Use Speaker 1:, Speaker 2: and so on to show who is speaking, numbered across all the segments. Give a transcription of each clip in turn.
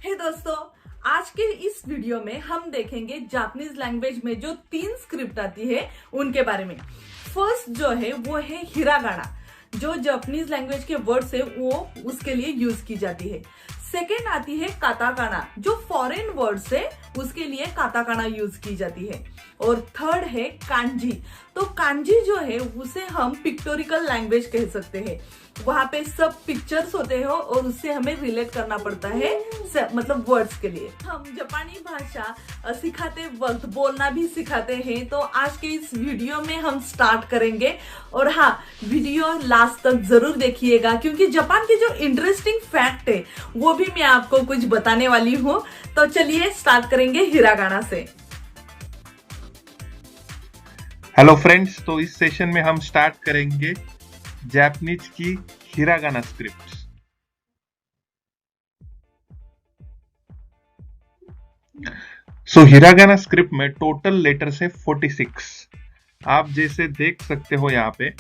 Speaker 1: हे दोस्तों, आज के इस वीडियो में हम देखेंगे जापानीज लैंग्वेज में जो 3 स्क्रिप्ट आती है उनके बारे में। फर्स्ट जो है वो है हिरागाना, जो जापानीज लैंग्वेज के वर्ड्स है वो उसके लिए यूज की जाती है। सेकेंड आती है काताकाना, जो फॉरेन वर्ड्स है उसके लिए काताकाना यूज की जाती है। और थर्ड है कांजी। तो कांजी जो है उसे हम पिक्टोरिकल लैंग्वेज कह सकते हैं। वहां पे सब पिक्चर्स होते हैं और उससे हमें रिलेट करना पड़ता है, मतलब वर्ड्स के लिए। हम जापानी भाषा सिखाते वक्त बोलना भी सिखाते हैं, तो आज के इस वीडियो में हम स्टार्ट करेंगे। और हाँ, वीडियो लास्ट तक जरूर देखिएगा, क्योंकि जापान के जो इंटरेस्टिंग फैक्ट है वो भी मैं आपको कुछ बताने वाली हूँ। तो चलिए स्टार्ट करेंगे हिरागाना से।
Speaker 2: हेलो फ्रेंड्स, तो इस सेशन में हम स्टार्ट करेंगे जापानीज की हिरागाना स्क्रिप्ट। सो हिरागाना स्क्रिप्ट में टोटल लेटर्स है 46। आप जैसे देख सकते हो यहाँ पे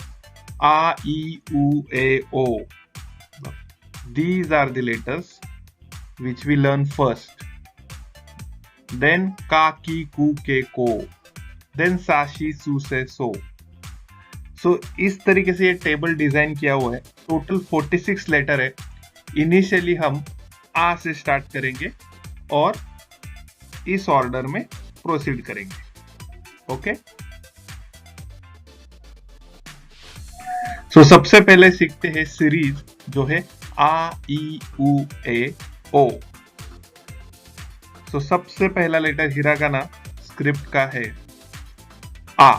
Speaker 2: आ ई उ ए ओ, these are the letters which we learn first. Then का की कू के को, देन साशी सू से सो। सो इस तरीके से ये टेबल डिजाइन किया हुआ है। टोटल 46 लेटर है। इनिशियली हम आ से स्टार्ट करेंगे और इस ऑर्डर में प्रोसीड करेंगे। ओके, सो सबसे पहले सीखते हैं सीरीज जो है आ ई उ ए ओ। सो सबसे पहला लेटर हिरागाना स्क्रिप्ट का है आ।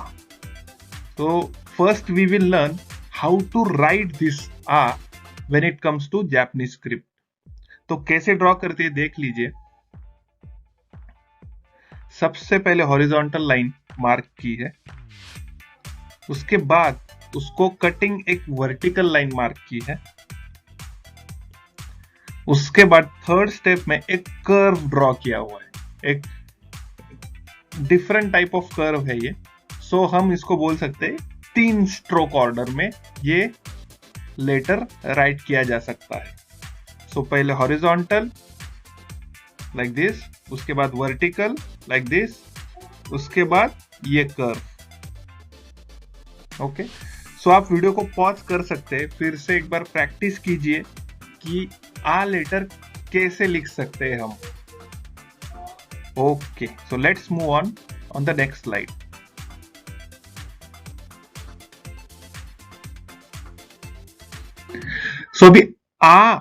Speaker 2: तो first we will learn how to write this A when it comes to Japanese script. तो कैसे ड्रॉ करते हैं देख लीजिए। सबसे पहले हॉरिजॉन्टल लाइन मार्क की है, उसके बाद उसको कटिंग एक वर्टिकल लाइन मार्क की है, उसके बाद थर्ड स्टेप में एक कर्व ड्रॉ किया हुआ है। एक डिफरेंट टाइप ऑफ कर्व है ये। सो हम इसको बोल सकते हैं 3 स्ट्रोक ऑर्डर में ये लेटर राइट किया जा सकता है। सो पहले हॉरिजॉन्टल लाइक दिस, उसके बाद वर्टिकल लाइक दिस, उसके बाद ये कर्व। ओके, सो आप वीडियो को पॉज कर सकते हैं, फिर से एक बार प्रैक्टिस कीजिए कि आ लेटर कैसे लिख सकते हैं हम। Okay, so let's move on the next slide. So अभी आ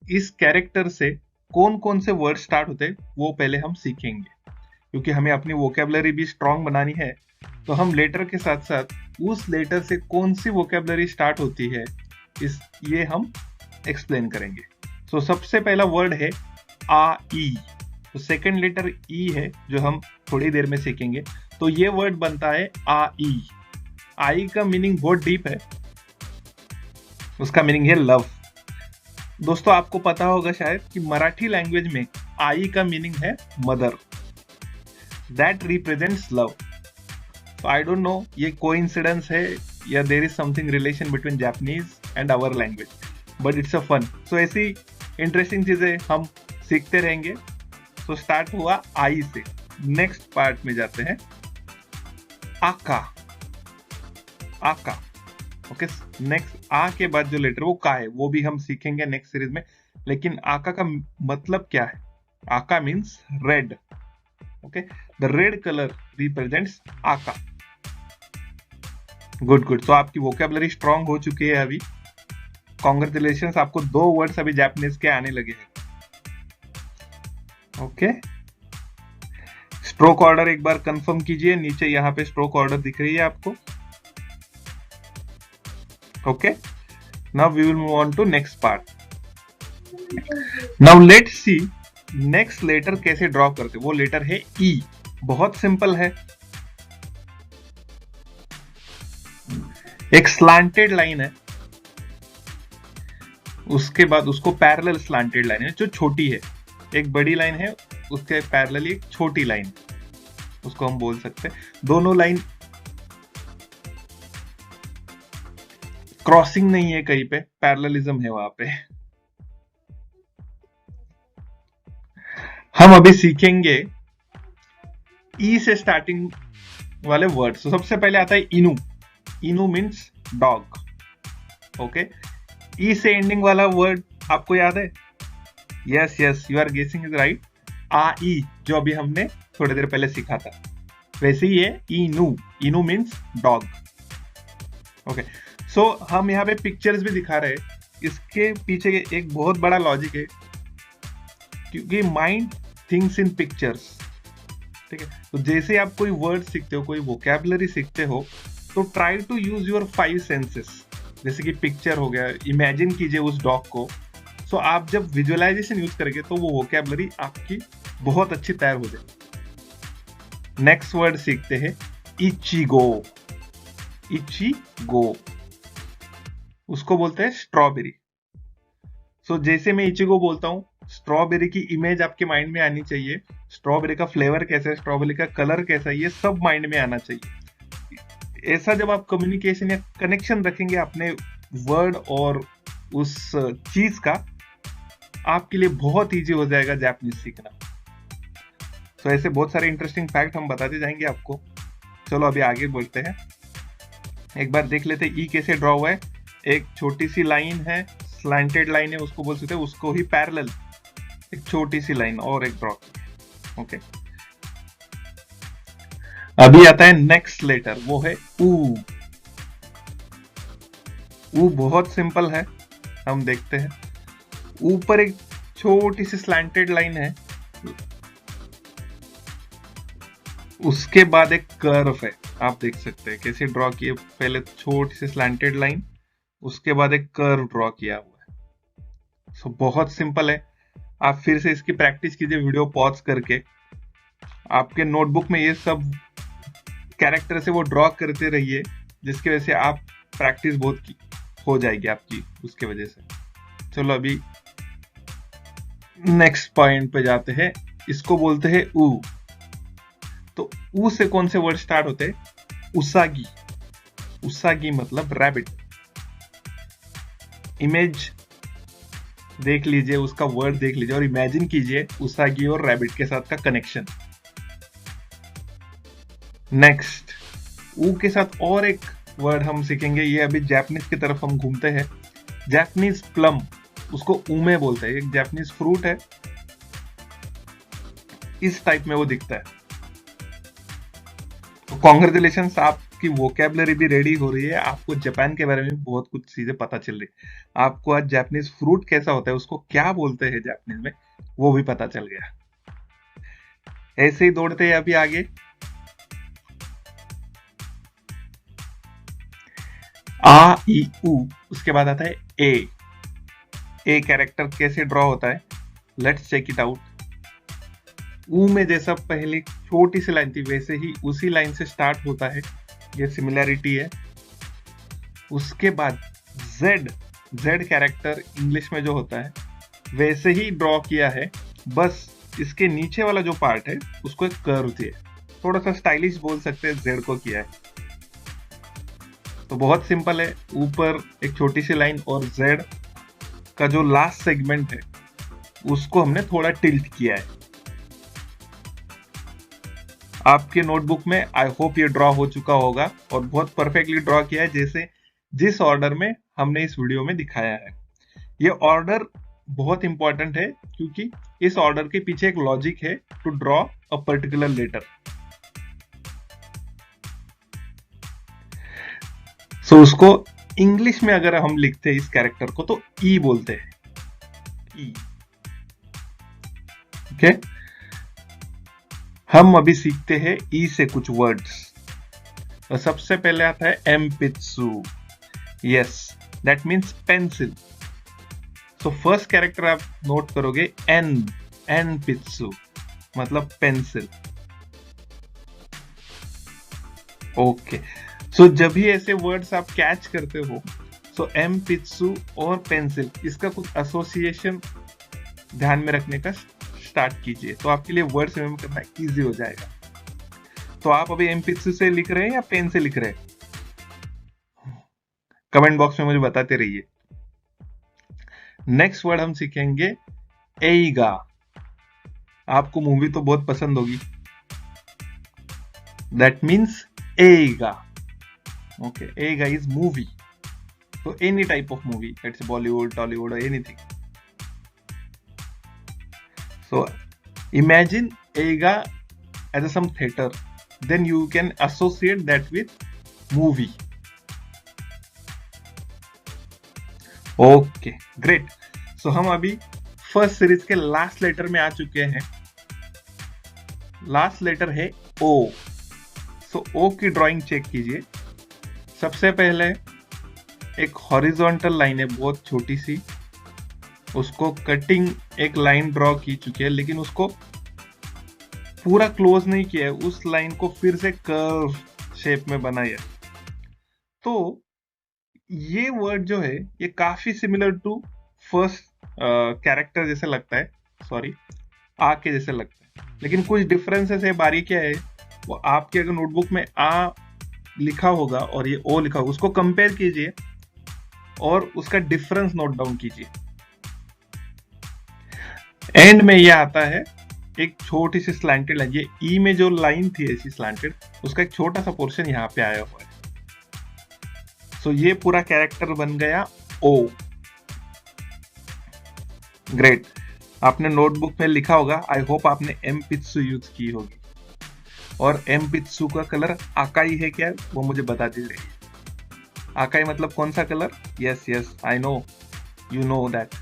Speaker 2: इस कैरेक्टर से कौन कौन से वर्ड स्टार्ट होते हैं वो पहले हम सीखेंगे, क्योंकि हमें अपनी वोकैबुलरी भी स्ट्रांग बनानी है। तो हम लेटर के साथ साथ उस लेटर से कौन सी वोकैबुलरी स्टार्ट होती है ये हम एक्सप्लेन करेंगे। सो सबसे पहला वर्ड है आ ई। तो सेकंड लेटर ई है जो हम थोड़ी देर में सीखेंगे। तो ये वर्ड बनता है आ ई। आई का मीनिंग बहुत डीप है, उसका मीनिंग है लव। दोस्तों आपको पता होगा शायद कि मराठी लैंग्वेज में आई का मीनिंग है मदर, दैट रिप्रेजेंट्स लव। तो आई डोंट नो ये कोइंसिडेंस है या there is something relation between Japanese and our language, but it's a fun. So ऐसी इंटरेस्टिंग चीजें हम सीखते रहेंगे। तो स्टार्ट हुआ आई से, नेक्स्ट पार्ट में जाते हैं आका। आका, ओके, नेक्स्ट आ के बाद जो लेटर वो का है वो भी हम सीखेंगे नेक्स्ट सीरीज में। लेकिन आका का मतलब क्या है? आका means red. Okay, the red colour represents आका। गुड गुड, तो आपकी वोकैबुलरी स्ट्रांग हो चुकी है अभी। कॉन्ग्रेचुलेशंस, आपको 2 वर्ड्स अभी जापानीज के आने लगे हैं। ओके, स्ट्रोक ऑर्डर एक बार कंफर्म कीजिए। नीचे यहाँ पे स्ट्रोक ऑर्डर दिख रही है आपको। Okay, now we will move on to next part. Now let's see next letter कैसे ड्रॉ करते। वो लेटर है E। बहुत सिंपल है, एक स्लांटेड लाइन है, उसके बाद उसको पैरेलल स्लांटेड लाइन है जो छोटी है। एक बड़ी लाइन है, उसके पैरेलल एक छोटी लाइन, उसको हम बोल सकते हैं। दोनों लाइन क्रॉसिंग नहीं है, कहीं पे पैरेललिज्म है वहां पे। हम अभी सीखेंगे ई से स्टार्टिंग वाले वर्ड। तो सबसे पहले आता है इनू। इनू मीन्स डॉग। ओके, ई से एंडिंग वाला वर्ड आपको याद है? यस यस, यू आर गेसिंग इज राइट। आ ई, जो अभी हमने थोड़ी देर पहले सीखा था, वैसे ही है इनू। इनू मीन्स डॉग। ओके, सो हम यहाँ पे पिक्चर्स भी दिखा रहे हैं। इसके पीछे एक बहुत बड़ा लॉजिक है, क्योंकि माइंड थिंक्स इन पिक्चर्स। ठीक है, तो जैसे आप कोई वर्ड सीखते हो, कोई वोकैबुलरी सीखते हो, तो try to use your 5 senses. जैसे कि पिक्चर हो गया, इमेजिन कीजिए उस डॉग को। सो आप जब विजुअलाइजेशन यूज करेंगे तो वो वोकैबुलरी आपकी बहुत अच्छी तैयार हो जाए। नेक्स्ट वर्ड सीखते हैं इचिगो। इचिगो, उसको बोलते हैं स्ट्रॉबेरी। सो जैसे मैं इचिगो बोलता हूँ, स्ट्रॉबेरी की इमेज आपके माइंड में आनी चाहिए। स्ट्रॉबेरी का फ्लेवर कैसा है, स्ट्रॉबेरी का कलर कैसा है, ये सब माइंड में आना चाहिए। ऐसा जब आप कम्युनिकेशन या कनेक्शन रखेंगे अपने वर्ड और उस चीज का, आपके लिए बहुत इजी हो जाएगा जापानीज सीखना। तो ऐसे बहुत सारे इंटरेस्टिंग फैक्ट हम बताते जाएंगे आपको। चलो अभी आगे बढ़ते हैं। एक बार देख लेते ई कैसे ड्रॉ हुआ है। एक छोटी सी लाइन है, स्लैंटेड लाइन है, उसको बोल सकते हैं, उसको ही पैरेलल एक छोटी सी लाइन और एक ड्रॉ की। ओके, अभी आता है नेक्स्ट लेटर, वो है ऊ। ऊ बहुत सिंपल है, हम देखते हैं। ऊपर एक छोटी सी स्लैंटेड लाइन है, उसके बाद एक कर्व है। आप देख सकते हैं कैसे ड्रॉ किए, पहले छोटी सी स्लैंटेड लाइन, उसके बाद एक कर्व ड्रॉ किया हुआ है। सो बहुत सिंपल है। आप फिर से इसकी प्रैक्टिस कीजिए वीडियो पॉज करके। आपके नोटबुक में ये सब कैरेक्टर से वो ड्रॉ करते रहिए, जिसकी वजह से आप प्रैक्टिस बहुत हो जाएगी आपकी उसके वजह से। चलो अभी नेक्स्ट पॉइंट पे जाते हैं। इसको बोलते हैं ऊ। तो ऊ से कौन से वर्ड स्टार्ट होते हैं? उसागी। उसागी मतलब रैबिट। इमेज देख लीजिए, उसका वर्ड देख लीजिए और इमेजिन कीजिए उसागी और रैबिट के साथ का कनेक्शन। नेक्स्ट, ऊ के साथ और एक वर्ड हम सीखेंगे। ये अभी जापानीज की तरफ हम घूमते हैं। जापानीज प्लम, उसको ऊमे बोलते हैं। एक जापानीज फ्रूट है, इस टाइप में वो दिखता है। तो कॉन्ग्रेचुलेशन, आपकी वोकैबुलरी भी रेडी हो रही है। आपको जापान के बारे में बहुत कुछ चीजें पता चल रही है। आपको आज जापानीज फ्रूट कैसा होता है, उसको क्या बोलते हैं जापानीज में, वो भी पता चल गया। ऐसे ही दौड़ते हैं अभी आगे। आ ई ऊ, उसके बाद आता है ए। ए कैरेक्टर कैसे ड्रॉ होता है, लेट्स चेक इट आउट। ऊ में जैसा पहले छोटी सी लाइन थी, वैसे ही उसी लाइन से स्टार्ट होता है, ये सिमिलैरिटी है। उसके बाद जेड, जेड कैरेक्टर इंग्लिश में जो होता है वैसे ही ड्रॉ किया है, बस इसके नीचे वाला जो पार्ट है उसको एक कर्व दिया, थोड़ा सा स्टाइलिश बोल सकते हैं, जेड को किया है। तो बहुत सिंपल है, ऊपर एक छोटी सी लाइन और जेड का जो लास्ट सेगमेंट है उसको हमने थोड़ा टिल्ट किया है। आपके नोटबुक में आई होप ये ड्रॉ हो चुका होगा और बहुत परफेक्टली ड्रॉ किया है, जैसे जिस ऑर्डर में हमने इस वीडियो में दिखाया है। ये ऑर्डर बहुत इंपॉर्टेंट है, क्योंकि इस ऑर्डर के पीछे एक लॉजिक है to draw a particular letter. So उसको इंग्लिश में अगर हम लिखते हैं इस कैरेक्टर को तो ई बोलते हैं, ई। ओके, हम अभी सीखते हैं ई से कुछ वर्ड्स। तो सबसे पहले आता है एम्पित्सु। Yes, that means pencil. So first character आप नोट करोगे एन, एन पित्सु मतलब पेंसिल। ओके, सो जब भी ऐसे वर्ड्स आप कैच करते हो, सो एम पित्सु और पेंसिल, इसका कुछ एसोसिएशन ध्यान में रखने का स्टार्ट कीजिए, तो आपके लिए वर्ड्स रिमेम्बर करना इजी हो जाएगा। तो आप अभी एम पित्सु से लिख रहे हैं या पेन से लिख रहे हैं? कमेंट बॉक्स में मुझे बताते रहिए। नेक्स्ट वर्ड हम सीखेंगे एइगा। आपको मूवी तो बहुत पसंद होगी, दैट मीन्स एगा। ओके, एगा is movie, so any type of movie, let's say Bollywood, Tollywood or anything. So imagine Eiga as some theater, then you can associate that with movie. Okay, great. So हम अभी first series के last letter में आ चुके हैं। Last letter है O. सो O की drawing check कीजिए। सबसे पहले एक हॉरिजॉन्टल लाइन है बहुत छोटी सी, उसको कटिंग एक लाइन ड्रॉ की चुकी है, लेकिन उसको पूरा क्लोज नहीं किया है, उस लाइन को फिर से कर्व शेप में बनाया। तो ये वर्ड जो है ये काफी सिमिलर टू फर्स्ट कैरेक्टर जैसे लगता है, सॉरी आ के जैसे लगता है, लेकिन कुछ डिफरेंसेस है, बारीकियां है। वो आपके अगर नोटबुक में आ लिखा होगा और ये ओ लिखा होगा, उसको कंपेयर कीजिए और उसका डिफरेंस नोट डाउन कीजिए। एंड में ये आता है एक छोटी सी स्लैंटेड लाइन, ये ई में जो लाइन थी ऐसी स्लैंटेड, उसका एक छोटा सा पोर्शन यहाँ पे आया हुआ है। सो ये पूरा कैरेक्टर बन गया ओ। ग्रेट, आपने नोटबुक में लिखा होगा, आई होप आपने एम पित्सु यूज की होगी, और एम पित्सु का कलर आकाई है क्या, वो मुझे बता दीजिए। आकाई मतलब कौन सा colour? Yes yes, I know, you know that.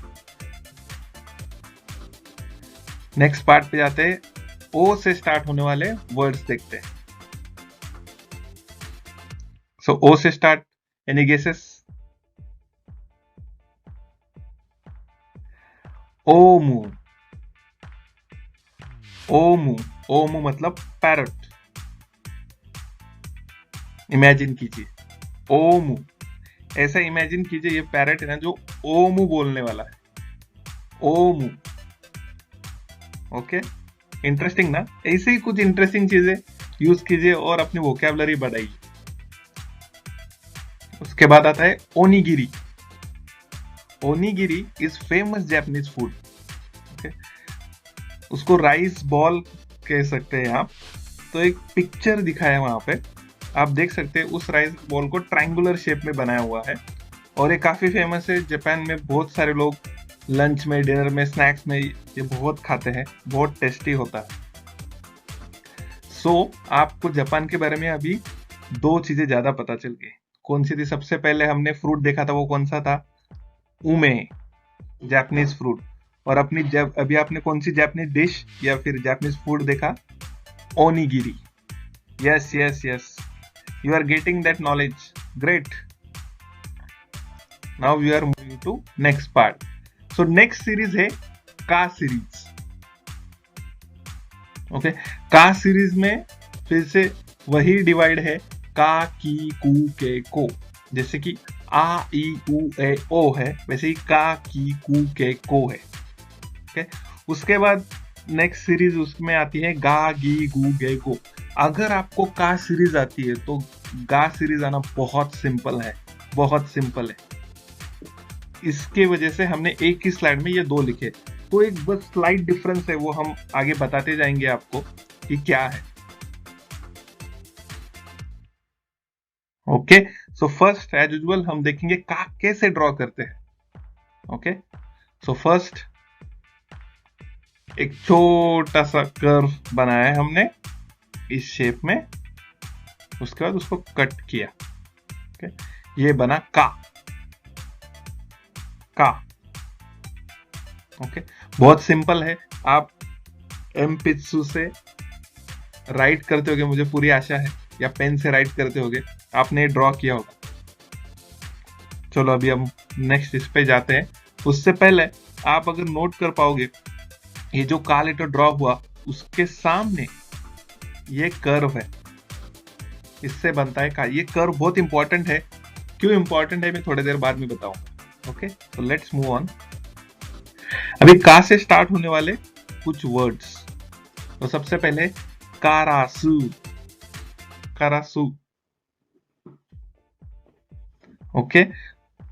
Speaker 2: Next part पे जाते हैं, ओ से स्टार्ट होने वाले वर्ड्स देखते हैं। सो ओ से स्टार्ट, एनी गेसेस? ओमू। ओमू, ओमू मतलब पैरट। इमेजिन कीजिए, ओमू, ऐसा इमेजिन कीजिए ये पैरट है ना जो ओमू बोलने वाला है, ओमू। ओके, इंटरेस्टिंग ना? ऐसे ही कुछ इंटरेस्टिंग चीजें यूज कीजिए और अपनी वोकैबुलरी बढ़ाइए। उसके बाद आता है onigiri. Onigiri is famous Japanese food. Okay, उसको राइस बॉल कह सकते हैं आप। तो एक पिक्चर दिखाया है वहां पे, आप देख सकते हैं उस राइस बॉल को ट्रायंगुलर शेप में बनाया हुआ है, और ये काफी फेमस है जापान में। बहुत सारे लोग लंच में, डिनर में, स्नैक्स में ये बहुत खाते हैं, बहुत टेस्टी होता है। सो आपको जापान के बारे में अभी दो चीजें ज्यादा पता चल गई। कौन सी थी? सबसे पहले हमने फ्रूट देखा था, वो कौन सा था? उमे, जापानीज फ्रूट। और अभी आपने कौन सी जापानीज डिश या फिर जापानीज फूड देखा? Onigiri. Yes yes yes, you are getting that knowledge. Great. Now we are moving to next part. So next series है का सीरीज। ओके, का सीरीज में फिर से वही डिवाइड है, का, की, कू, के, को। जैसे कि आ, ई, उ, ए, ओ है, वैसे ही का, की, कू, के, को है। ओके, उसके बाद नेक्स्ट सीरीज उसमें आती है गा, गी, गू, गे, गो। अगर आपको का सीरीज आती है तो गा सीरीज आना बहुत सिंपल है, बहुत सिंपल है। इसके वजह से हमने एक ही स्लाइड में ये दो लिखे, तो एक बस स्लाइड डिफरेंस है, वो हम आगे बताते जाएंगे आपको कि क्या है। Okay, so first as usual हम देखेंगे का कैसे ड्रॉ करते हैं। ओके, सो फर्स्ट एक छोटा सा कर्व बनाया है हमने इस शेप में, उसके बाद उसको कट किया। ओके, ये बना का, का। ओके, बहुत सिंपल है। आप एम पित्सु से राइट करते होगे, मुझे पूरी आशा है, या पेन से राइट करते होगे, आपने ड्रॉ किया होगा। चलो अभी हम नेक्स्ट इस पे जाते हैं। उससे पहले आप अगर नोट कर पाओगे, ये जो का लेटर ड्रॉ हुआ उसके सामने ये कर्व है, इससे बनता है का। ये कर्व बहुत इंपॉर्टेंट है। क्यों इंपॉर्टेंट है मैं थोड़ी देर बाद में बताऊंगा। ओके, तो लेट्स मूव ऑन। अभी का से स्टार्ट होने वाले कुछ वर्ड्स, तो सबसे पहले कारासु, कारासु। ओके,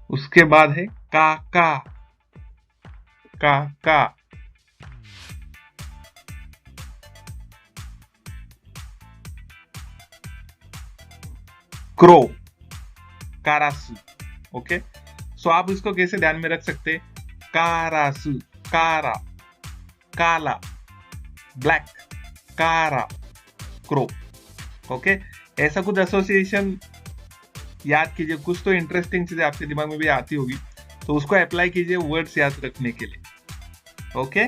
Speaker 2: उसके बाद है काका, काका। क्रो, कारासु। ओके, सो आप इसको कैसे ध्यान में रख सकते हैं? कारासु, कारा, काला, ब्लैक, कारा, क्रो। ओके, ऐसा कुछ एसोसिएशन याद कीजिए। कुछ तो इंटरेस्टिंग चीजें आपके दिमाग में भी आती होगी, तो उसको अप्लाई कीजिए वर्ड्स याद रखने के लिए। ओके,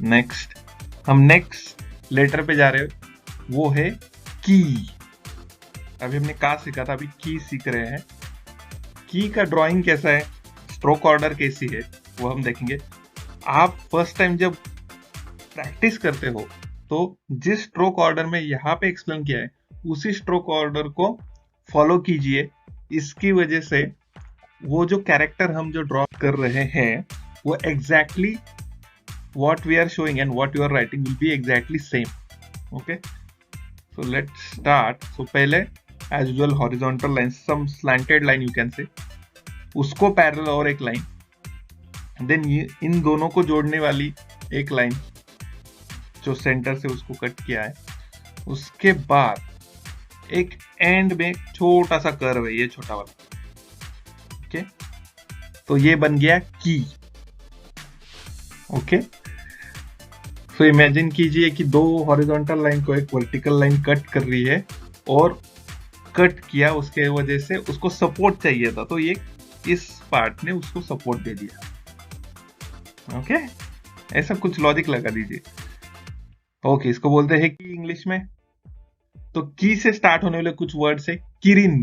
Speaker 2: नेक्स्ट, हम नेक्स्ट लेटर पे जा रहे हैं, वो है की। अभी हमने का सीखा था, अभी की सीख रहे हैं। की का ड्राइंग कैसा है, स्ट्रोक ऑर्डर कैसी है, वो हम देखेंगे। आप फर्स्ट टाइम जब प्रैक्टिस करते हो तो जिस स्ट्रोक ऑर्डर में यहाँ पे एक्सप्लेन किया है उसी स्ट्रोक ऑर्डर को फॉलो कीजिए। इसकी वजह से वो जो कैरेक्टर हम जो ड्रॉ कर रहे हैं वो exactly what we are showing and what you are writing will be exactly same. Okay, so let's start. So पहले as usual horizontal line, some slanted line you can say, उसको parallel और एक line, then in दोनों को जोड़ने वाली एक line जो सेंटर से उसको कट किया है। उसके बाद एक एंड में छोटा सा कर्व है, ये छोटा वाला। ओके, तो ये बन गया की। ओके, तो इमेजिन कीजिए कि दो हॉरिजॉन्टल लाइन को एक वर्टिकल लाइन कट कर रही है, और कट किया उसके वजह से उसको सपोर्ट चाहिए था, तो ये इस पार्ट ने उसको सपोर्ट दे दिया। ओके, ऐसा कुछ लॉजिक लगा दीजिए। ओके, इसको बोलते हैं की इंग्लिश में। तो की से स्टार्ट होने वाले कुछ वर्ड्स है किरिन।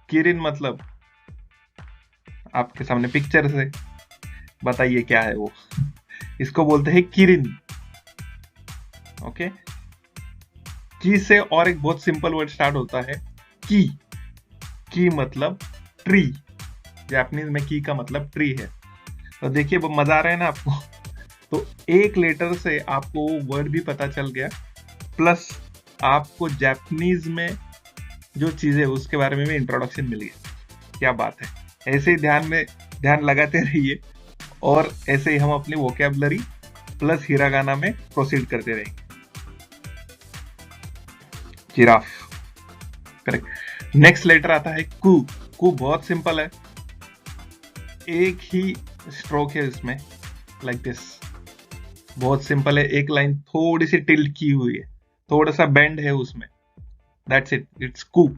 Speaker 2: किरिन मतलब आपके सामने पिक्चर से बताइए क्या है वो। इसको बोलते हैं किरिन। ओके, की से और एक बहुत सिंपल वर्ड स्टार्ट होता है की। की मतलब ट्री, जापानीज में की का मतलब ट्री है। तो देखिए वो मजा आ रहा है ना आपको। तो एक लेटर से आपको वर्ड भी पता चल गया, प्लस आपको जापानीज में जो चीजें उसके बारे में भी इंट्रोडक्शन मिल गया। क्या बात है, ऐसे ही ध्यान लगाते रहिए, और ऐसे ही हम अपनी वोकैबुलरी प्लस हिरागाना में प्रोसीड करते रहेंगे। Giraffe, correct. नेक्स्ट लेटर आता है कू। कू बहुत सिंपल है, एक ही स्ट्रोक है इसमें, लाइक दिस। बहुत सिंपल है, एक लाइन थोड़ी सी टिल्ट की हुई है, थोड़ा सा बेंड है उसमें, दैट्स इट, इट्स कू।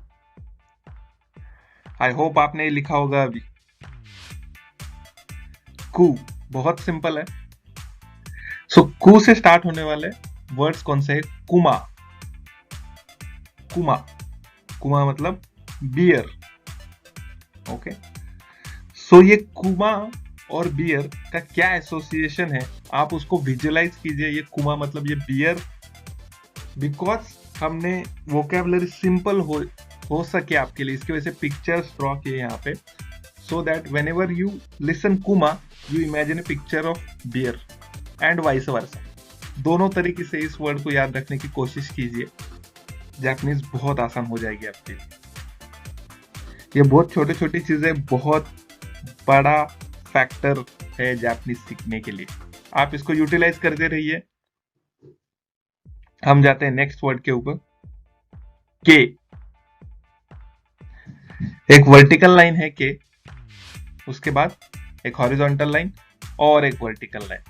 Speaker 2: आई होप आपने ये लिखा होगा अभी। कू बहुत सिंपल है। सो कू से स्टार्ट होने वाले वर्ड्स कौन से है? कुमा। कुमा, कुमा मतलब बियर। ओके, सो ये कुमा और बियर का क्या एसोसिएशन है, आप उसको विजुअलाइज कीजिए। ये कुमा मतलब ये बियर, बिकॉज हमने वोकैबुलरी सिंपल हो सके आपके लिए, इसकी वजह से पिक्चर्स ड्रॉ किए यहाँ पे, so that whenever you listen kuma you imagine a picture of beer and vice versa। दोनों तरीके से इस वर्ड को याद रखने की कोशिश कीजिए, जापानीज बहुत आसान हो जाएगी आपके लिए। ये बहुत छोटी छोटी चीजें बहुत बड़ा फैक्टर है जापानीज सीखने के लिए, आप इसको यूटिलाइज करते रहिए। हम जाते हैं नेक्स्ट वर्ड के ऊपर, के। एक वर्टिकल लाइन है के, उसके बाद एक हॉरिजॉन्टल लाइन और एक वर्टिकल लाइन।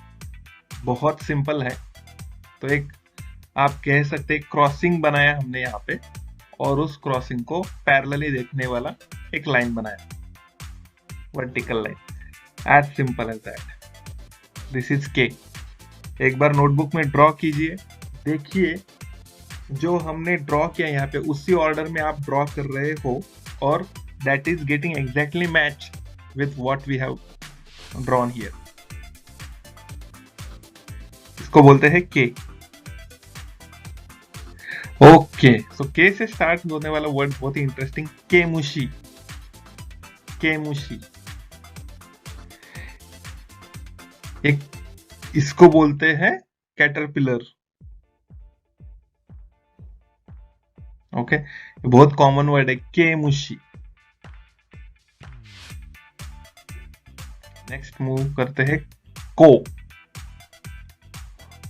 Speaker 2: बहुत सिंपल है। तो एक आप कह सकते हैं क्रॉसिंग बनाया हमने यहाँ पे, और उस क्रॉसिंग को पैरेलली देखने वाला एक लाइन बनाया, vertical line. As simple as that. This is के। एक बार नोटबुक में ड्रॉ कीजिए, देखिए जो हमने ड्रॉ किया यहाँ पे उसी ऑर्डर में आप ड्रॉ कर रहे हो, और that is getting exactly match with what we have drawn here। इसको बोलते हैं के। ओके, सो के से स्टार्ट होने वाला वर्ड बहुत ही इंटरेस्टिंग, केमुशी। केमुशी एक, इसको बोलते हैं कैटरपिलर। ओके, बहुत कॉमन वर्ड है केमुशी। नेक्स्ट मूव करते हैं को।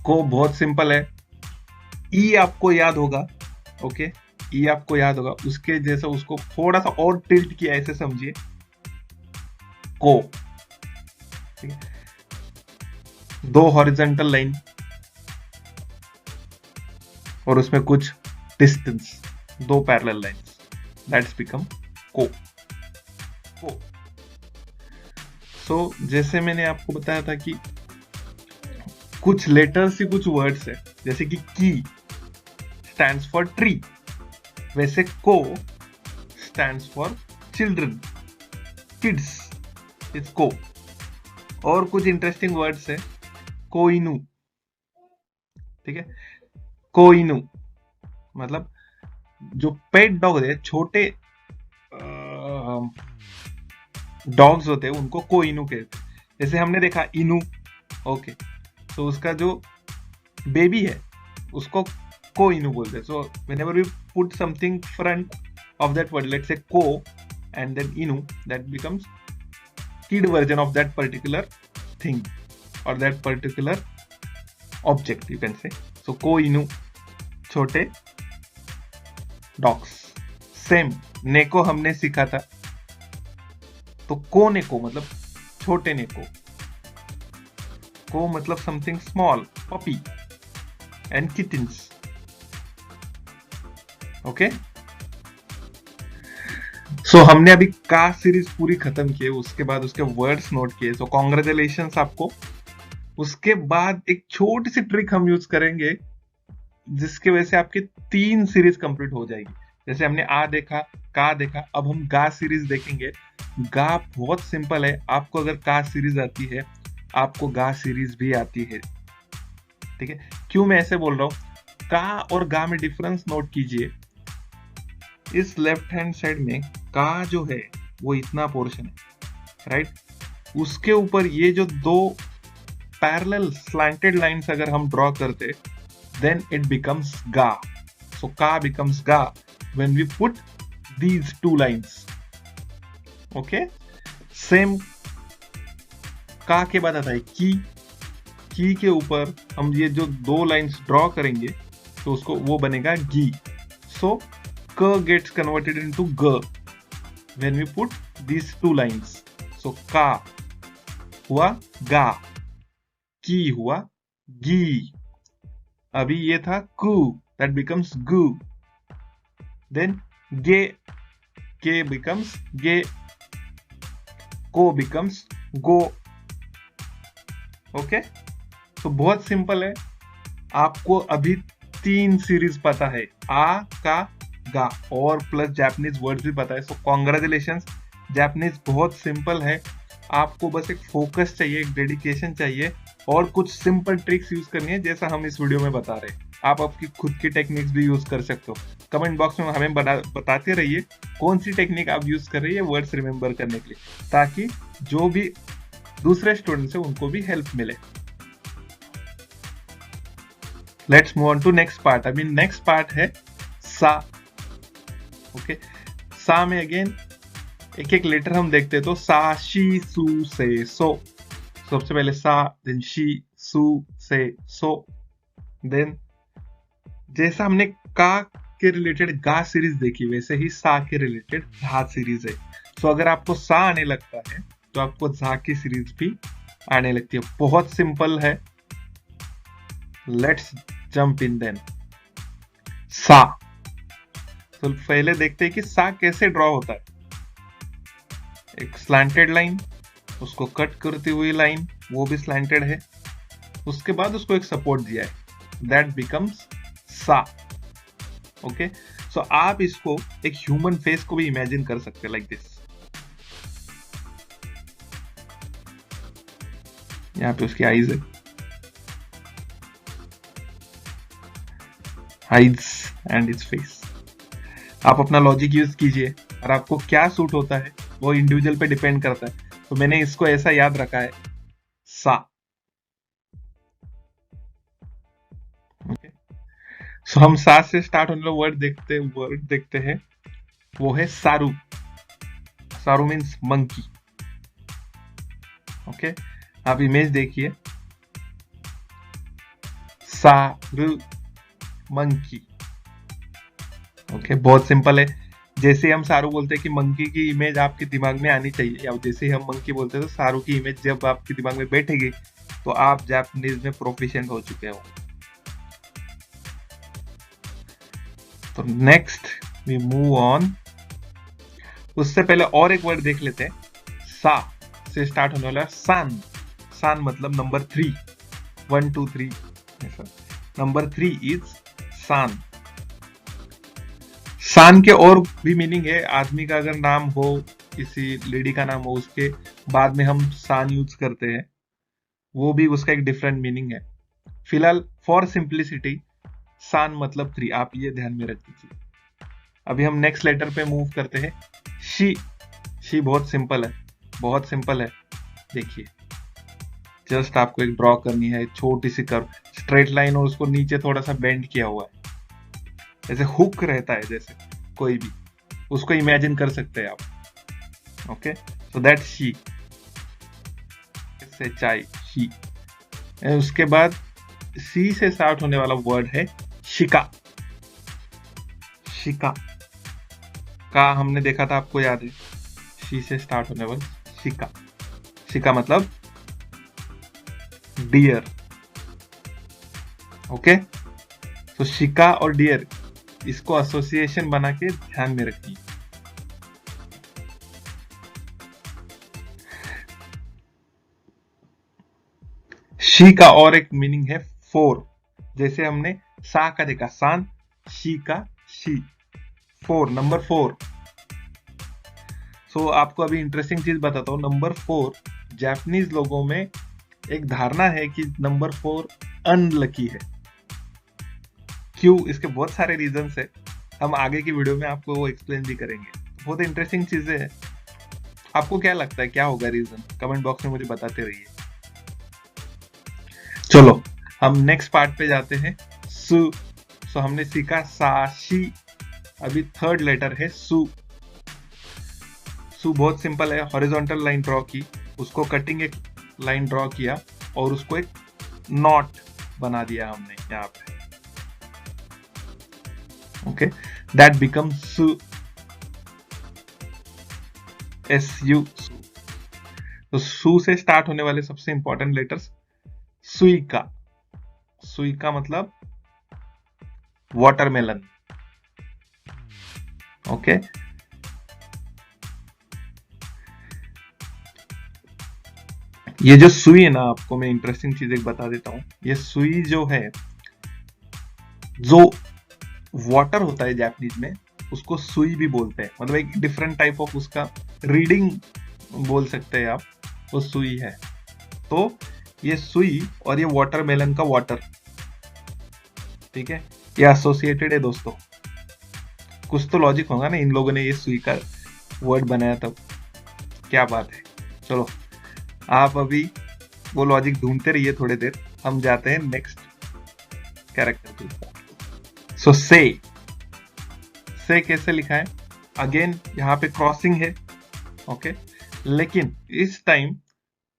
Speaker 2: को बहुत सिंपल है, ई आपको याद होगा ओके, ई आपको याद होगा, उसके जैसा उसको थोड़ा सा और टिल्ट किया, ऐसे समझिए, को। ठीक है, दो हॉरिजॉन्टल लाइन और उसमें कुछ डिस्टेंस, दो पैरेलल लाइंस, दैट्स बिकम को। को। सो जैसे मैंने आपको बताया था कि कुछ लेटर्स ही कुछ वर्ड्स है, जैसे कि की स्टैंड्स फॉर ट्री, वैसे को stands for children, kids, it's को। और कुछ इंटरेस्टिंग वर्ड्स है, कोइनू। ठीक है, कोइनू मतलब जो पेट डॉग है, छोटे डॉग्स होते हैं, उनको कोइनू कहते हैं। जैसे हमने देखा इनू, ओके, तो उसका जो बेबी है उसको कोइनू बोलते हैं। So whenever we put something front of that word, let's say ko and then inu, that becomes kid version of that particular thing or that particular object, you can say. So ko inu, छोटे dogs. Same नेको हमने सीखा था, तो को नेको मतलब छोटे नेको, को मतलब something small, puppy and kittens. Okay, so हमने अभी का सीरीज पूरी खत्म की है, उसके बाद उसके वर्ड्स नोट किए, सो कॉन्ग्रेचुलेशंस आपको। उसके बाद एक छोटी सी ट्रिक हम यूज करेंगे जिसकी वजह से आपकी 3 सीरीज कंप्लीट हो जाएगी। जैसे हमने आ देखा, का देखा, अब हम गा सीरीज देखेंगे। गा बहुत सिंपल है, आपको अगर का सीरीज आती है आपको गा सीरीज भी आती है। ठीक है, क्यों मैं ऐसे बोल रहा हूं? का और गा में डिफरेंस नोट कीजिए। इस लेफ्ट हैंड साइड में का जो है वो इतना पोर्शन है, राइट? उसके ऊपर ये जो दो पैरेलल स्लैंटेड लाइंस अगर हम ड्रॉ करते, then it becomes ga. So ka becomes ga when we put these two lines. Okay? Same का के बाद आता है की के ऊपर हम ये जो दो लाइंस ड्रॉ करेंगे तो उसको वो बनेगा गी। So k gets converted into g when we put these two lines. So का हुआ गा, की हुआ गी। अभी ये था कू, that becomes गू, then गे, के becomes गे, को becomes गो। ओके, तो बहुत सिंपल है। आपको अभी 3 सीरीज पता है, आ, का, गा, और प्लस जापानीज वर्ड्स भी पता है। सो कॉन्ग्रेचुलेशंस, जापानीज बहुत सिंपल है। आपको बस एक फोकस चाहिए, एक डेडिकेशन चाहिए और कुछ सिंपल ट्रिक्स यूज करनी है जैसा हम इस वीडियो में बता रहे हैं। आप आपकी खुद की टेक्निक्स भी यूज कर सकते हो। कमेंट बॉक्स में हमें बताते रहिए कौन सी टेक्निक आप यूज कर रही है वर्ड्स रिमेंबर करने के लिए, ताकि जो भी दूसरे स्टूडेंट्स है उनको भी हेल्प मिले। Let's move on to next part. अभी नेक्स्ट पार्ट है सा। ओके, सा में अगेन एक एक लेटर हम देखते हैं। तो सा, शी, सू, से, सो। सबसे पहले सा, देन शी, सू, से, सो। देन जैसा हमने का के रिलेटेड गा सीरीज देखी, वैसे ही सा के रिलेटेड झा सीरीज है। सो अगर आपको सा आने लगता है तो आपको झा की सीरीज भी आने लगती है। बहुत सिंपल है। Let's jump in then. सा, तो पहले देखते हैं कि सा कैसे ड्रॉ होता है। एक स्लैंटेड लाइन, उसको कट करती हुई लाइन, वो भी स्लैंटेड है, उसके बाद उसको एक सपोर्ट दिया है, दैट बिकम्स सा। ओके, सो आप इसको एक ह्यूमन फेस को भी इमेजिन कर सकते हैं, लाइक दिस। यहाँ पे उसकी आईज है, आईज एंड इट्स फेस। आप अपना लॉजिक यूज कीजिए और आपको क्या सूट होता है वो इंडिविजुअल पे डिपेंड करता है। तो मैंने इसको ऐसा याद रखा है, सा। ओके, सो हम सा से स्टार्ट होने वाला वर्ड देखते हैं, वो है सारू। सारू मीन्स मंकी। ओके, आप इमेज देखिए, सारू मंकी। ओके, बहुत सिंपल है। जैसे हम सारू बोलते हैं कि मंकी की इमेज आपके दिमाग में आनी चाहिए, या जैसे ही हम मंकी बोलते हैं तो सारू की इमेज जब आपके दिमाग में बैठेगी तो आप जापानीज में प्रोफिशिएंट हो चुके हो। तो नेक्स्ट वी मूव ऑन। उससे पहले और एक वर्ड देख लेते हैं, सा से स्टार्ट होने वाला सान। सान मतलब नंबर 3, 1 2 3 ऐसा। नंबर 3 इज सान। सान के और भी मीनिंग है। आदमी का अगर नाम हो, किसी लेडी का नाम हो, उसके बाद में हम सान यूज करते हैं, वो भी उसका एक डिफरेंट मीनिंग है। फिलहाल फॉर सिंप्लिसिटी सान मतलब 3, आप ये ध्यान में रख दीजिए। अभी हम नेक्स्ट लेटर पे मूव करते हैं, शी। शी बहुत सिंपल है, बहुत सिंपल है। देखिए, जस्ट आपको एक ड्रॉ करनी है, छोटी सी कर्व, स्ट्रेट लाइन, और उसको नीचे थोड़ा सा बेंड किया हुआ है, जैसे हुक रहता है, जैसे कोई भी, उसको इमेजिन कर सकते हैं आप। ओके, सो दैट शी से चाय शी। उसके बाद सी से स्टार्ट होने वाला वर्ड है शिका। शिका का हमने देखा था, आपको याद है, शी से स्टार्ट होने वाला शिका। शिका मतलब डियर। ओके, तो शिका और डियर, इसको एसोसिएशन बना के ध्यान में रखिए। शी का और एक मीनिंग है 4। जैसे हमने सा का देखा, सान, शी का शी, 4, नंबर 4। सो आपको अभी इंटरेस्टिंग चीज बताता हूँ, नंबर 4 जापानीज लोगों में एक धारणा है कि नंबर 4 अनलकी है। क्यों? इसके बहुत सारे रीजंस है, हम आगे की वीडियो में आपको वो एक्सप्लेन भी करेंगे। बहुत इंटरेस्टिंग चीजें हैं। आपको क्या लगता है, क्या होगा रीजन? कमेंट बॉक्स में मुझे बताते रहिए। चलो हम नेक्स्ट पार्ट पे जाते हैं, सु। सो हमने सीखा सा, शी, अभी थर्ड लेटर है सु। सु बहुत सिंपल है, हॉरिजॉन्टल लाइन ड्रॉ की, उसको कटिंग एक लाइन ड्रॉ किया और उसको एक नॉट बना दिया हमने यहाँ पे। ओके, दैट बिकम सु, SU, सु। तो सु से स्टार्ट होने वाले सबसे इंपॉर्टेंट लेटर्स, सुइका। सुइका मतलब वाटरमेलन। ओके, ये जो सुई है ना, आपको मैं इंटरेस्टिंग चीज एक बता देता हूं। ये सुई जो है, जो वाटर होता है जापानीज में, उसको सुई भी बोलते हैं। मतलब एक डिफरेंट टाइप ऑफ उसका रीडिंग बोल सकते हैं आप, वो सुई है। तो ये सुई और ये वाटरमेलन का वाटर, ठीक है, ये एसोसिएटेड है दोस्तों। कुछ तो लॉजिक होगा ना, इन लोगों ने ये सुई का वर्ड बनाया तब। क्या बात है। चलो आप अभी वो लॉजिक ढूंढते रहिए थोड़ी देर, हम जाते हैं नेक्स्ट कैरेक्टर पे। सो से कैसे लिखा है? अगेन यहाँ पे क्रॉसिंग है, ओके, लेकिन इस टाइम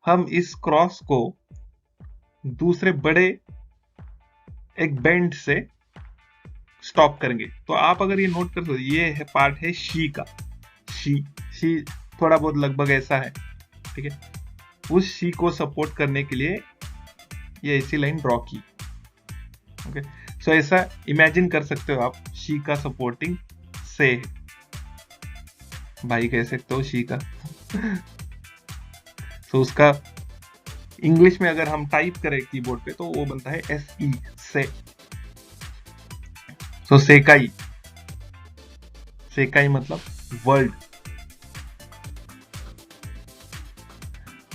Speaker 2: हम इस क्रॉस को दूसरे बड़े एक बेंड से स्टॉप करेंगे। तो आप अगर ये नोट कर सकते, ये है पार्ट है शी का। शी थोड़ा बहुत लगभग ऐसा है, ठीक है। उस शी को सपोर्ट करने के लिए ये ऐसी लाइन ड्रॉ की। ओके, सो ऐसा इमेजिन कर सकते हो आप, शी का सपोर्टिंग से, भाई कह सकते हो शी का। तो उसका इंग्लिश में अगर हम टाइप करें कीबोर्ड पे तो वो बनता है SE, से। सो सेकाई, सेकाई मतलब वर्ल्ड,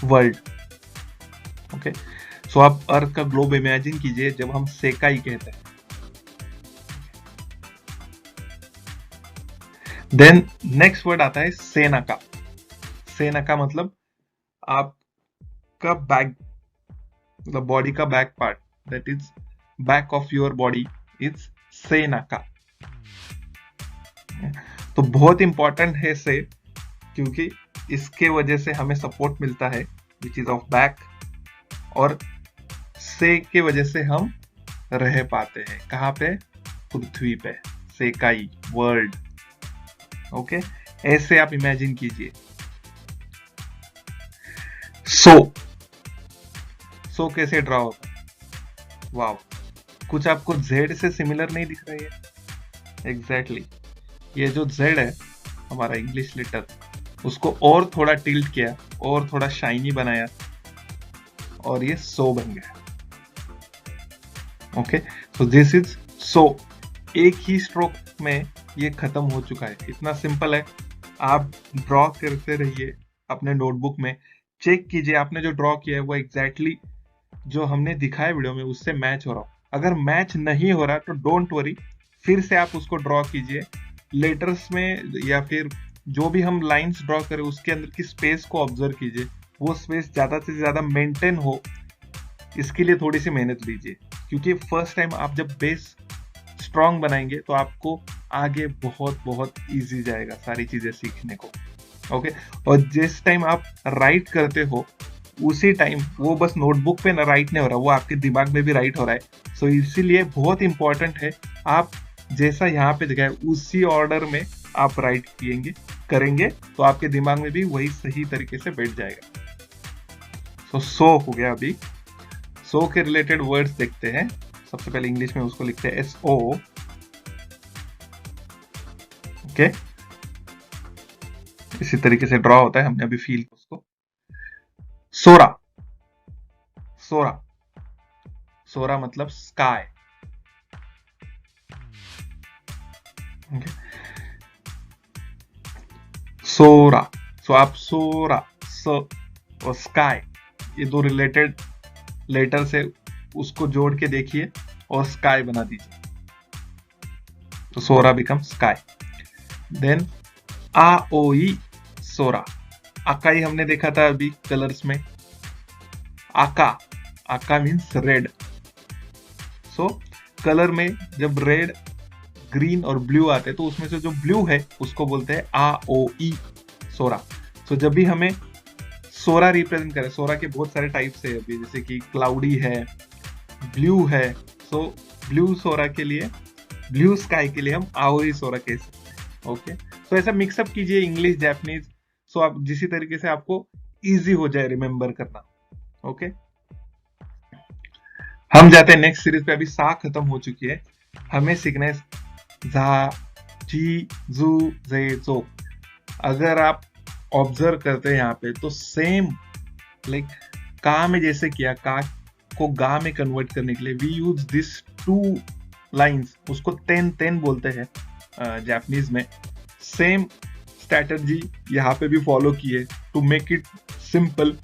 Speaker 2: वर्ल्ड। ओके, सो आप अर्थ का ग्लोब इमेजिन कीजिए जब हम सेकाई कहते हैं। देन नेक्स्ट वर्ड आता है सेनाका। सेनाका मतलब आपका बैक, मतलब बॉडी का back part, that is back of your body is सेनाका। तो बहुत इंपॉर्टेंट है से, क्योंकि इसके वजह से हमें सपोर्ट मिलता है विच इज ऑफ बैक, और से के वजह से हम रह पाते हैं। कहाँ पे? पृथ्वी पे। सेकाई, वर्ल्ड। ओके, ऐसे आप इमेजिन कीजिए। सो कैसे ड्रॉ होता है? वाव, कुछ आपको जेड से सिमिलर नहीं दिख रही है? एग्जैक्टली, ये जो जेड है हमारा इंग्लिश लेटर, उसको और थोड़ा टिल्ट किया और थोड़ा शाइनी बनाया और ये सो बन गया। Okay, so this is so. एक ही स्ट्रोक में ये खत्म हो चुका है। इतना सिंपल है। आप ड्रॉ करते रहिए अपने नोटबुक में, चेक कीजिए आपने जो ड्रॉ किया है वो एग्जैक्टली जो हमने दिखाया वीडियो में उससे मैच हो रहा हो। अगर मैच नहीं हो रहा तो डोंट वरी, फिर से आप उसको ड्रॉ कीजिए लेटर्स में, या फिर जो भी हम लाइंस ड्रॉ करें उसके अंदर की स्पेस को ऑब्जर्व कीजिए, वो स्पेस ज्यादा से ज्यादा मेंटेन हो, इसके लिए थोड़ी सी मेहनत लीजिए। क्योंकि फर्स्ट टाइम आप जब बेस स्ट्रॉन्ग बनाएंगे तो आपको आगे बहुत बहुत इजी जाएगा सारी चीजें सीखने को। ओके, और जिस टाइम आप राइट करते हो उसी टाइम वो बस नोटबुक पे ना राइट नहीं हो रहा, वो आपके दिमाग में भी राइट हो रहा है। सो इसीलिए बहुत इंपॉर्टेंट है आप जैसा यहाँ पे दिखाया उसी ऑर्डर में आप राइट करेंगे तो आपके दिमाग में भी वही सही तरीके से बैठ जाएगा। सो हो गया। अभी सो के रिलेटेड वर्ड्स देखते हैं। सबसे पहले इंग्लिश में उसको लिखते हैं SO। ओके, इसी तरीके से ड्रॉ होता है, हमने अभी फील उसको। सोरा, सोरा, सोरा मतलब स्काई। ओके, सोरा, सो आप सोरा, स और स्काई, ये दो रिलेटेड लेटर से उसको जोड़ के देखिए और स्काई बना दीजिए, तो सोरा बिकम स्काई। देन AOI, सोरा। अकाई हमने देखा था अभी कलर्स में। आका, आका मीन्स रेड। सो कलर में जब रेड, ग्रीन और ब्लू आते हैं तो उसमें से जो ब्लू है उसको बोलते हैं AOI, सोरा। सो जब भी हमें सोरा रिप्रेजेंट करें, सोरा के बहुत सारे टाइप्स है अभी, जैसे कि क्लाउडी है, ब्लू है। सो ब्लू सोरा के लिए, ब्लू स्काई के लिए हम AOI सोरा कह सकते हैं। ओके, सो ऐसा मिक्सअप कीजिए इंग्लिश जापानीज, सो आप जिसी तरीके से आपको इजी हो जाए रिमेम्बर करना। ओके, हम जाते हैं नेक्स्ट सीरीज पे। अभी सा खत्म हो चुकी है, हमें सीखना है जा, जी, जू, जे, जो। अगर आप ऑब्जर्व करते हैं यहाँ पे तो सेम लाइक का में जैसे किया, का को गा में कन्वर्ट करने के लिए वी यूज दिस 2 लाइंस, उसको तेन बोलते हैं जापानीज में। सेम स्ट्रैटेजी यहाँ पे भी फॉलो किए टू मेक इट सिंपल।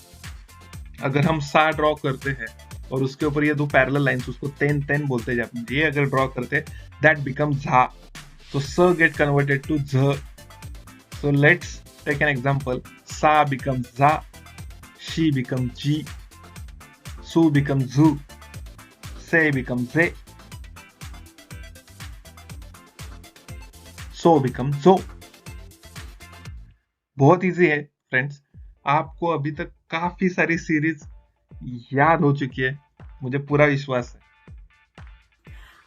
Speaker 2: अगर हम सा ड्रॉ करते हैं और उसके ऊपर ये 2 पैरेलल लाइंस, उसको तेन बोलते हैं जापानीज, ये अगर ड्रॉ करते हैं दैट बिकम झा, तो स गेट कन्वर्टेड टू झ। So let's take an example. Sa becomes za, she becomes ji, su becomes zu, se becomes ze, so becomes zo. बहुत इजी है फ्रेंड्स, आपको अभी तक काफी सारी सीरीज याद हो चुकी है, मुझे पूरा विश्वास है।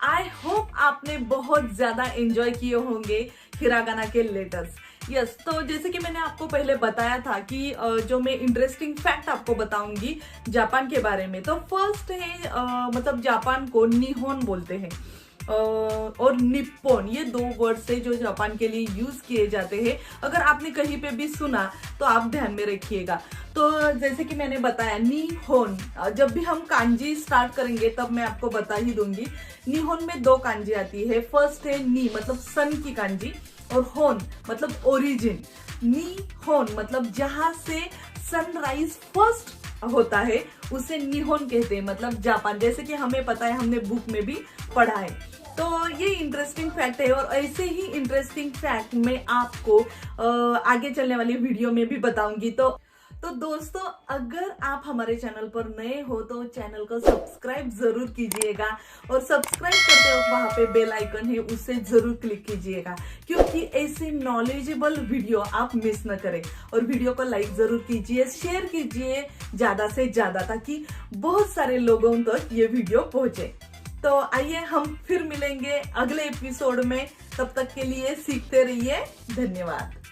Speaker 1: आई होप आपने बहुत ज्यादा एंजॉय किए होंगे हिरागाना के लेटर्स। यस, तो जैसे कि मैंने आपको पहले बताया था कि जो मैं इंटरेस्टिंग फैक्ट आपको बताऊंगी जापान के बारे में, तो फर्स्ट है मतलब जापान को निहोन बोलते हैं और निप्पोन, ये 2 वर्ड से जो जापान के लिए यूज किए जाते हैं। अगर आपने कहीं पे भी सुना तो आप ध्यान में रखिएगा। तो जैसे कि मैंने बताया निहोन, जब भी हम कांजी स्टार्ट करेंगे तब मैं आपको बता ही दूंगी। निहोन में 2 कांजी आती है। फर्स्ट है नी मतलब सन की कांजी, और होन मतलब ओरिजिन। नी होन मतलब जहां से सनराइज फर्स्ट होता है उसे निहोन कहते हैं, मतलब जापान। जैसे कि हमें पता है, हमने बुक में भी पढ़ा है। तो ये इंटरेस्टिंग फैक्ट है, और ऐसे ही इंटरेस्टिंग फैक्ट मैं आपको आगे चलने वाली वीडियो में भी बताऊंगी। तो दोस्तों, अगर आप हमारे चैनल पर नए हो तो चैनल को सब्सक्राइब जरूर कीजिएगा, और सब्सक्राइब करते वक्त वहां पे बेल आइकन है उससे जरूर क्लिक कीजिएगा, क्योंकि ऐसे नॉलेजेबल वीडियो आप मिस न करें। और वीडियो को लाइक जरूर कीजिए, शेयर कीजिए ज्यादा से ज्यादा, ताकि बहुत सारे लोगों तक ये वीडियो पहुंचे। तो आइए हम फिर मिलेंगे अगले एपिसोड में। तब तक के लिए सीखते रहिए। धन्यवाद।